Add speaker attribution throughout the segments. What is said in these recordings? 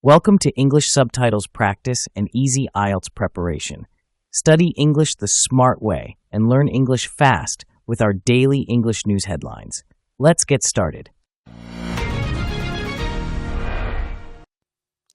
Speaker 1: Welcome to English Subtitles Practice and Easy IELTS Preparation. Study English the smart way and learn English fast with our daily English news headlines. Let's get started.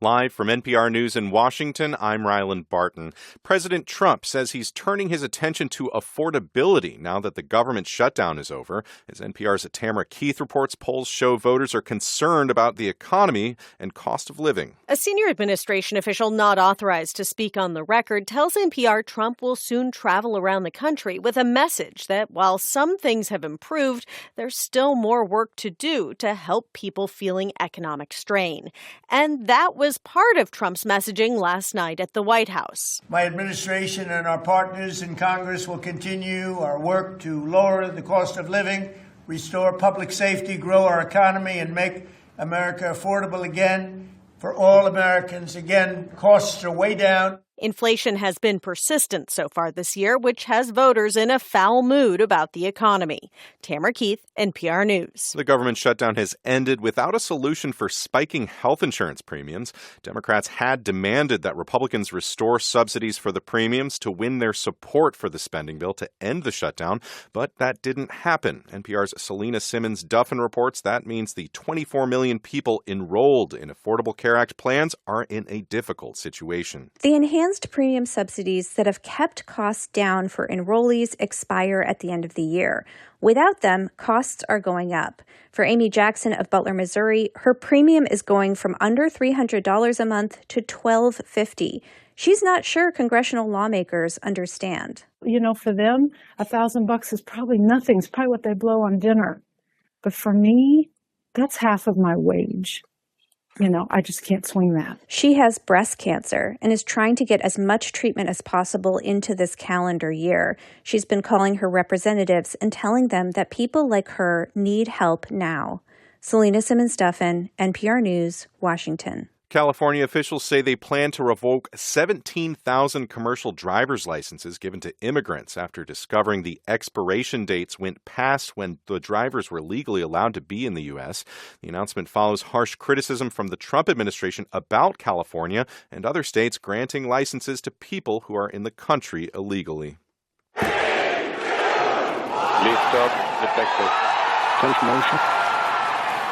Speaker 2: Live from NPR News in Washington, I'm Ryland Barton. President Trump says he's turning his attention to affordability now that the government shutdown is over. As NPR's Tamara Keith reports, polls show voters are concerned about the economy and cost of living.
Speaker 3: A senior administration official not authorized to speak on the record tells NPR Trump will soon travel around the country with a message that while some things have improved, there's still more work to do to help people feeling economic strain. And that was part of Trump's messaging last night at the White House.
Speaker 4: My administration and our partners in Congress will continue our work to lower the cost of living, restore public safety, grow our economy, and make America affordable again for all Americans. Again, costs are way down.
Speaker 3: Inflation has been persistent so far this year, which has voters in a foul mood about the economy. Tamara Keith, NPR News.
Speaker 2: The government shutdown has ended without a solution for spiking health insurance premiums. Democrats had demanded that Republicans restore subsidies for the premiums to win their support for the spending bill to end the shutdown, but that didn't happen. NPR's Selena Simmons-Duffin reports that means the 24 million people enrolled in Affordable Care Act plans are in a difficult situation.
Speaker 5: The enhanced premium subsidies that have kept costs down for enrollees expire at the end of the year. Without them, costs are going up. For Amy Jackson of Butler, Missouri, her premium is going from under $300 a month to $1,250. She's not sure congressional lawmakers understand.
Speaker 6: You know, for them, $1,000 is probably nothing. It's probably what they blow on dinner. But for me, that's half of my wage. You know, I just can't swing that.
Speaker 5: She has breast cancer and is trying to get as much treatment as possible into this calendar year. She's been calling her representatives and telling them that people like her need help now. Selena Simmons-Duffin, NPR News, Washington.
Speaker 2: California officials say they plan to revoke 17,000 commercial driver's licenses given to immigrants after discovering the expiration dates went past when the drivers were legally allowed to be in the U.S. The announcement follows harsh criticism from the Trump administration about California and other states granting licenses to people who are in the country illegally.
Speaker 7: Lift up, detected. Take motion.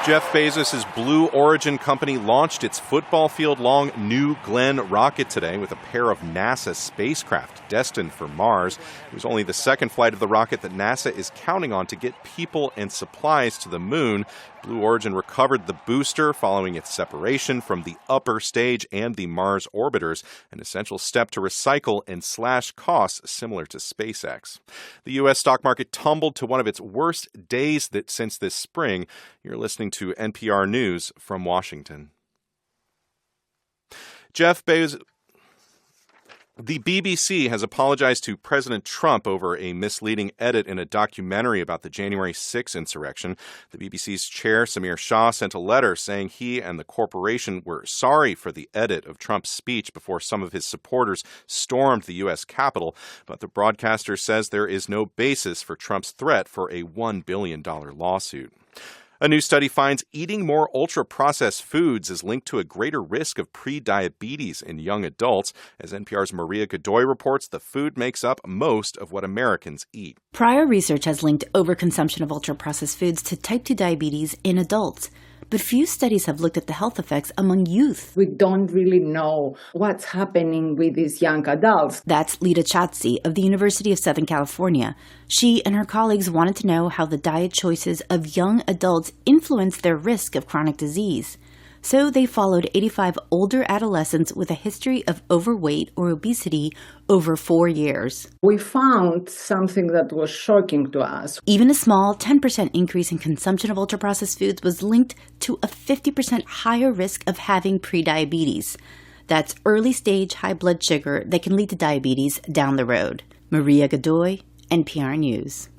Speaker 2: Jeff Bezos' Blue Origin company launched its football field-long New Glenn rocket today with a pair of NASA spacecraft destined for Mars. It was only the second flight of the rocket that NASA is counting on to get people and supplies to the moon. Blue Origin recovered the booster following its separation from the upper stage and the Mars orbiters, an essential step to recycle and slash costs similar to SpaceX. The U.S. stock market tumbled to one of its worst days since this spring. You're listening to NPR News from Washington. Jeff Bezos. The BBC has apologized to President Trump over a misleading edit in a documentary about the January 6 insurrection. The BBC's chair, Samir Shah, sent a letter saying he and the corporation were sorry for the edit of Trump's speech before some of his supporters stormed the U.S. Capitol. But the broadcaster says there is no basis for Trump's threat for a $1 billion lawsuit. A new study finds eating more ultra-processed foods is linked to a greater risk of pre-diabetes in young adults. As NPR's Maria Godoy reports, the food makes up most of what Americans eat.
Speaker 8: Prior research has linked overconsumption of ultra-processed foods to type 2 diabetes in adults. But few studies have looked at the health effects among youth.
Speaker 9: We don't really know what's happening with these young adults.
Speaker 8: That's Lita Chatsi of the University of Southern California. She and her colleagues wanted to know how the diet choices of young adults influence their risk of chronic disease. So they followed 85 older adolescents with a history of overweight or obesity over 4 years.
Speaker 9: We found something that was shocking to us.
Speaker 8: Even a small 10% increase in consumption of ultra-processed foods was linked to a 50% higher risk of having prediabetes. That's early-stage high blood sugar that can lead to diabetes down the road. Maria Godoy, NPR News.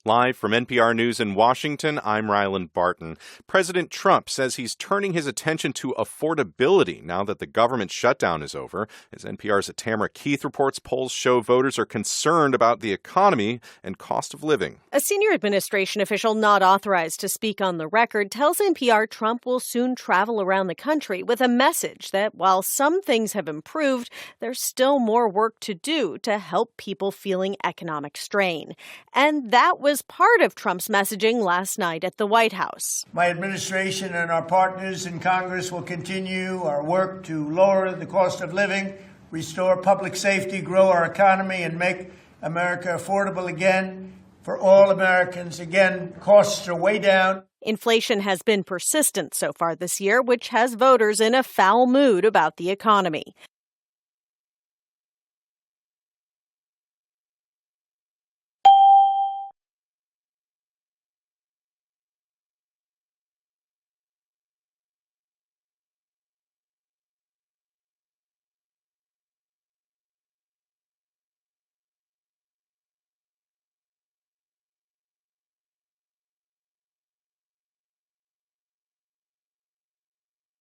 Speaker 2: Live from NPR News in Washington, I'm Ryland Barton. President Trump says he's turning his attention to affordability now that the government shutdown is over. As NPR's Tamara Keith reports, polls show voters are concerned about the economy and cost of living.
Speaker 3: A senior administration official not authorized to speak on the record tells NPR Trump will soon travel around the country with a message that while some things have improved, there's still more work to do to help people feeling economic strain. And that was part of Trump's messaging last night at the White House.
Speaker 4: My administration and our partners in Congress will continue our work to lower the cost of living, restore public safety, grow our economy, and make America affordable again for all Americans. Again, costs are way down.
Speaker 3: Inflation has been persistent so far this year, which has voters in a foul mood about the economy.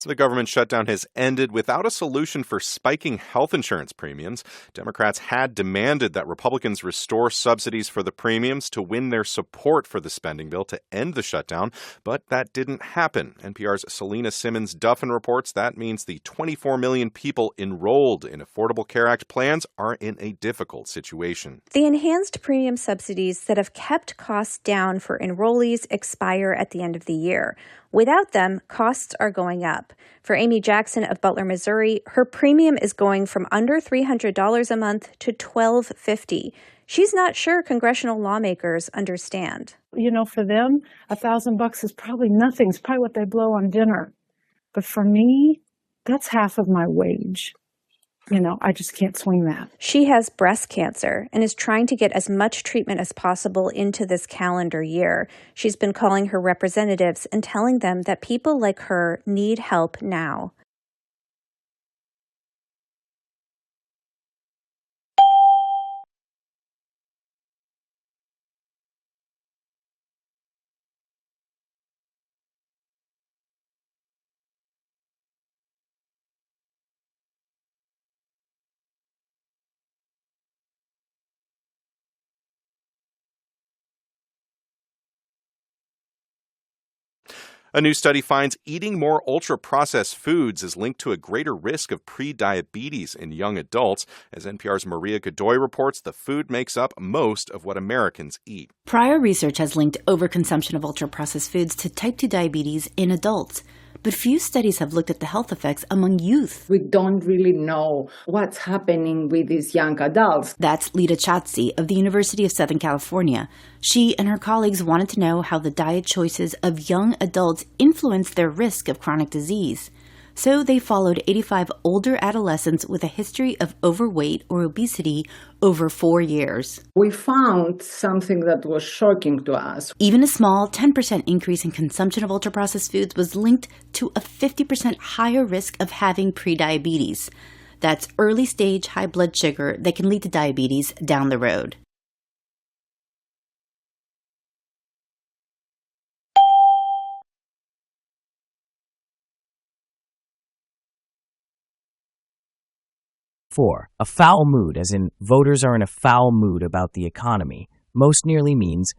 Speaker 2: The government shutdown has ended without a solution for spiking health insurance premiums. Democrats had demanded that Republicans restore subsidies for the premiums to win their support for the spending bill to end the shutdown, but that didn't happen. NPR's Selena Simmons-Duffin reports that means the 24 million people enrolled in Affordable Care Act plans are in a difficult situation.
Speaker 5: The enhanced premium subsidies that have kept costs down for enrollees expire at the end of the year. Without them, costs are going up. For Amy Jackson of Butler, Missouri, her premium is going from under $300 a month to $1,250. She's not sure congressional lawmakers understand.
Speaker 6: You know, for them, $1,000 is probably nothing. It's probably what they blow on dinner. But for me, that's half of my wage. You know, I just can't swing that.
Speaker 5: She has breast cancer and is trying to get as much treatment as possible into this calendar year. She's been calling her representatives and telling them that people like her need help now.
Speaker 2: A new study finds eating more ultra-processed foods is linked to a greater risk of pre-diabetes in young adults. As NPR's Maria Godoy reports, the food makes up most of what Americans eat.
Speaker 8: Prior research has linked overconsumption of ultra-processed foods to type 2 diabetes in adults. But few studies have looked at the health effects among youth.
Speaker 9: We don't really know what's happening with these young adults.
Speaker 8: That's Lita Chatsi of the University of Southern California. She and her colleagues wanted to know how the diet choices of young adults influence their risk of chronic disease. So they followed 85 older adolescents with a history of overweight or obesity over 4 years.
Speaker 9: We found something that was shocking to us.
Speaker 8: Even a small 10% increase in consumption of ultra-processed foods was linked to a 50% higher risk of having prediabetes. That's early-stage high blood sugar that can lead to diabetes down the road.
Speaker 1: Four, a foul mood, as in voters are in a foul mood about the economy, most nearly means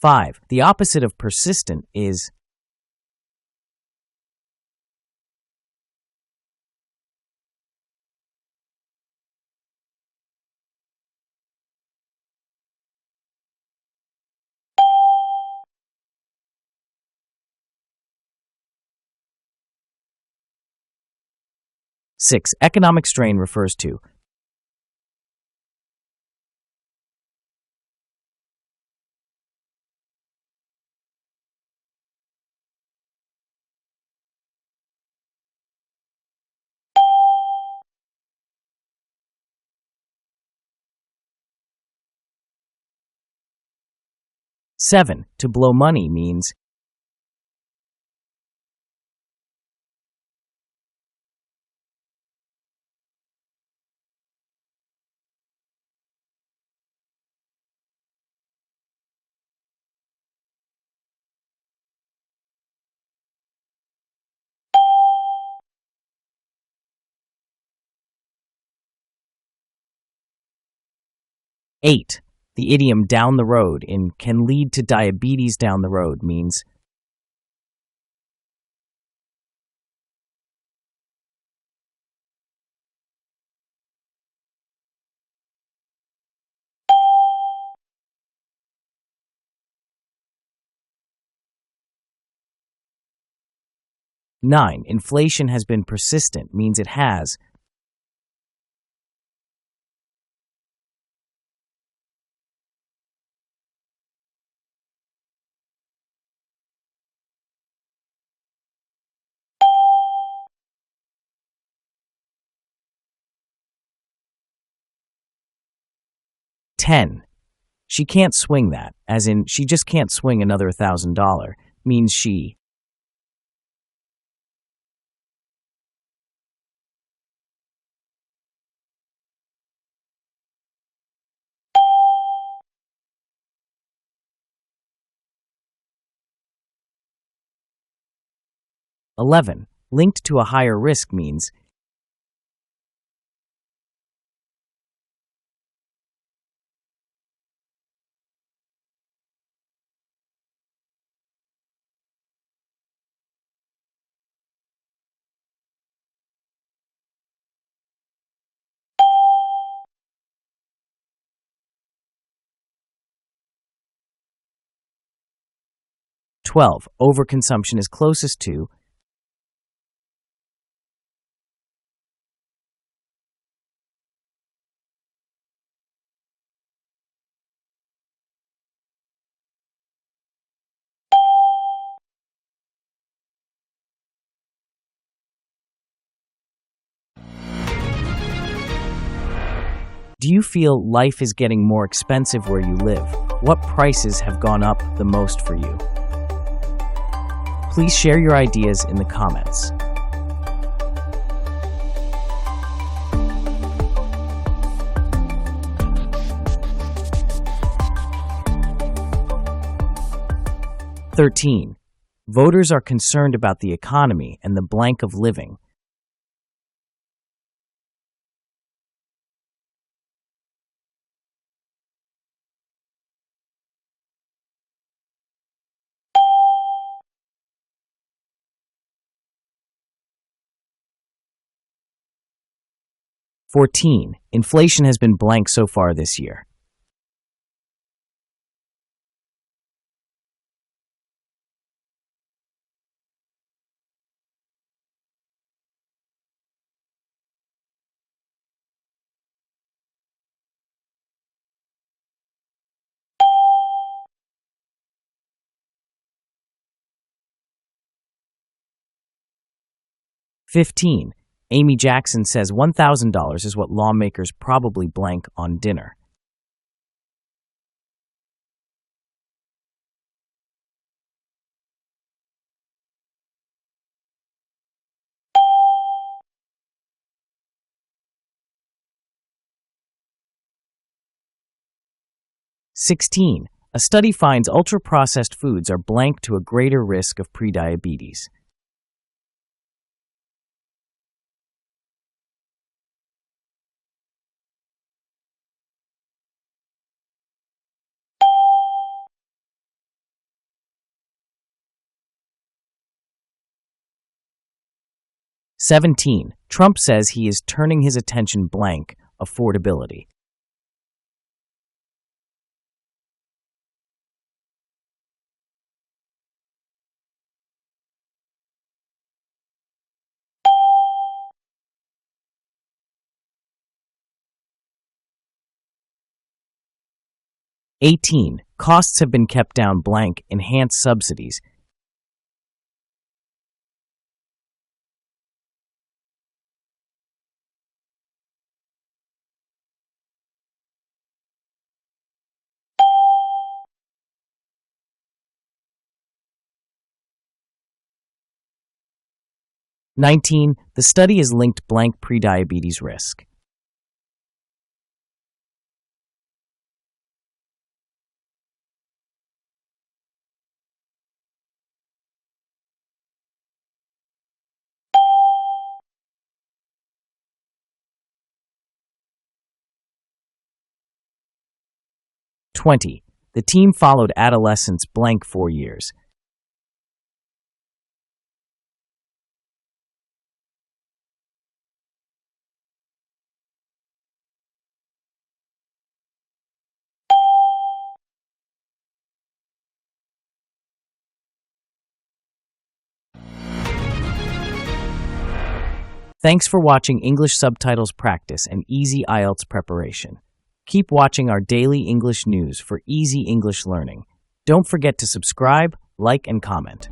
Speaker 1: five. The opposite of persistent is 6. Economic strain refers to 7. To blow money means 8. The idiom down the road in can lead to diabetes down the road means 9. Inflation has been persistent means it has 10. She can't swing that, as in she just can't swing another $1,000, means she 11. Linked to a higher risk means 12. Overconsumption is closest to 'Do you feel life is getting more expensive where you live? What prices have gone up the most for you? Please share your ideas in the comments. "13. Voters are concerned about the economy and the blank of living. "14. Inflation has been blank so far this year. "15. Amy Jackson says $1,000 is what lawmakers probably blank on dinner. "16. A study finds ultra-processed foods are blank to a greater risk of prediabetes. "17. Trump says he is turning his attention blank affordability. "18. Costs have been kept down blank enhanced subsidies. 19. The study is linked blank prediabetes risk. '20. The team followed adolescents blank 4 years. Thanks for watching English Subtitles Practice and Easy IELTS Preparation. Keep watching our daily English news for easy English learning. Don't forget to subscribe, like, and comment.